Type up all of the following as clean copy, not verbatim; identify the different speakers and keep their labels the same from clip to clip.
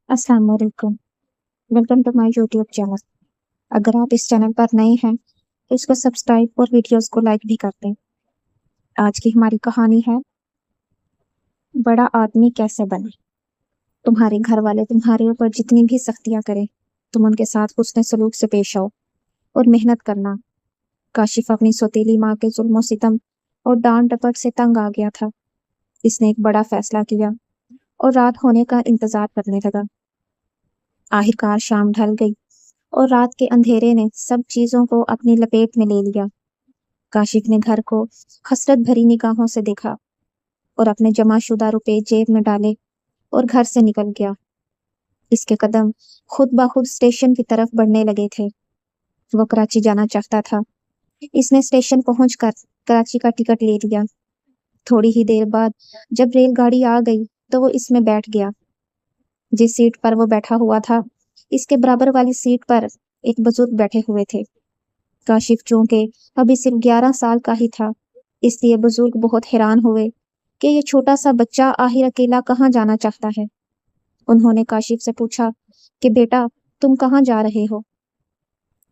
Speaker 1: अस्सलाम वालेकुम। Welcome to my YouTube channel. अगर आप इस चैनल पर नए हैं तो इसको सब्सक्राइब और वीडियोस को लाइक भी कर दें। आज की हमारी कहानी है बड़ा आदमी कैसे बने। तुम्हारे घर वाले तुम्हारे ऊपर जितनी भी सख्तियां करें, तुम उनके साथ हुस्न सलूक से पेश आओ और मेहनत करना। काशिफ अपनी सौतेली माँ के जुल्म सितम और डांट डपट से तंग आ गया था। इसने एक बड़ा फैसला किया और रात होने का इंतजार करने लगा। आखिरकार शाम ढल गई और रात के अंधेरे ने सब चीजों को अपनी लपेट में ले लिया। काशिफ ने घर को हसरत भरी निगाहों से देखा और अपने जमाशुदा रुपए जेब में डाले और घर से निकल गया। इसके कदम खुद ब खुद स्टेशन की तरफ बढ़ने लगे थे। वो कराची जाना चाहता था। इसने स्टेशन पहुंचकर कराची का टिकट ले लिया। थोड़ी ही देर बाद जब रेलगाड़ी आ गई तो वो इसमें बैठ गया। जिस सीट पर वो बैठा हुआ था, इसके बराबर वाली सीट पर एक बुजुर्ग बैठे हुए थे। काशिफ चूंकि अभी सिर्फ 11 साल का ही था, इसलिए बुजुर्ग बहुत हैरान हुए कि ये छोटा सा बच्चा आखिर अकेला कहाँ जाना चाहता है। उन्होंने काशिफ से पूछा कि बेटा, तुम कहाँ जा रहे हो।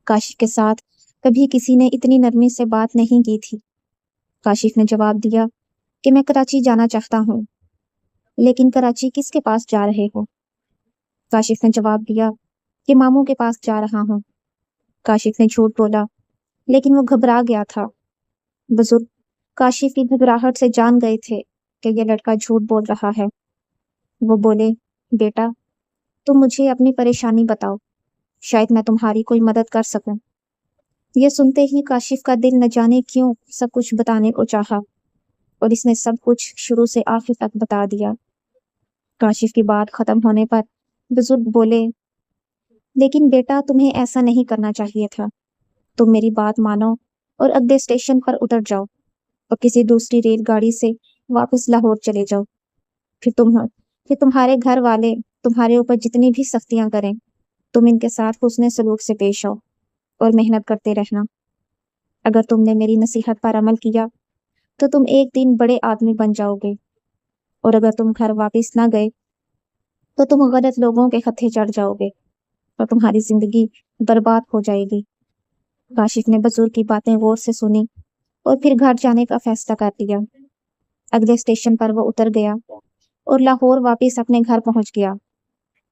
Speaker 1: काशिफ के साथ कभी किसी ने इतनी नरमी से बात नहीं की थी। काशिफ ने जवाब दिया कि मैं कराची जाना चाहता हूँ। लेकिन कराची किसके पास जा रहे हो। काशिफ ने जवाब दिया कि मामू के पास जा रहा हूँ। काशिफ ने झूठ बोला, लेकिन वो घबरा गया था। बुजुर्ग काशिफ की घबराहट से जान गए थे कि यह लड़का झूठ बोल रहा है। वो बोले, बेटा, तुम मुझे अपनी परेशानी बताओ, शायद मैं तुम्हारी कोई मदद कर सकूं। यह सुनते ही काशिफ का दिल न जाने क्यों सब कुछ बताने को चाहा और इसने सब कुछ शुरू से आखिर तक बता दिया। काशिफ की बात खत्म होने पर बुजुर्ग बोले, लेकिन बेटा, तुम्हें ऐसा नहीं करना चाहिए था। तुम मेरी बात मानो और अगले स्टेशन पर उतर जाओ और किसी दूसरी रेलगाड़ी से वापस लाहौर चले जाओ। फिर तुम्हारे घर वाले तुम्हारे ऊपर जितनी भी सख्तियां करें, तुम इनके साथ हुस्न सलूक से पेश आओ और मेहनत करते रहना। अगर तुमने मेरी नसीहत पर अमल किया तो तुम एक दिन बड़े आदमी बन जाओगे, और अगर तुम घर वापस ना गए तो तुम गलत लोगों के हत्थे चढ़ जाओगे और तुम्हारी जिंदगी बर्बाद हो जाएगी। काशिफ ने बुजुर्ग की बातें गौर से सुनी और फिर घर जाने का फैसला कर लिया। अगले स्टेशन पर वो उतर गया और लाहौर वापस अपने घर पहुंच गया।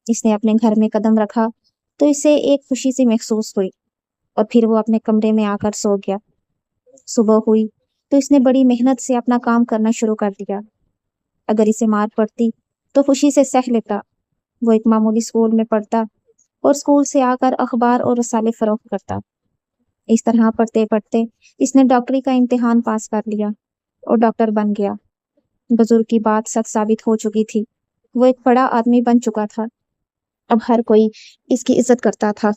Speaker 1: इसने अपने घर में कदम रखा तो इसे एक खुशी सी महसूस हुई और फिर वो अपने कमरे में आकर सो गया। सुबह हुई तो इसने बड़ी मेहनत से अपना काम करना शुरू कर दिया। अगर इसे मार पड़ती तो खुशी से सह लेता। वो एक मामूली स्कूल में पढ़ता और स्कूल से आकर अखबार और रसाले फरोख्त करता। इस तरह पढ़ते पढ़ते इसने डॉक्टरी का इम्तिहान पास कर लिया और डॉक्टर बन गया। बुजुर्ग की बात सच साबित हो चुकी थी। वो एक बड़ा आदमी बन चुका था। अब हर कोई इसकी इज्जत करता था।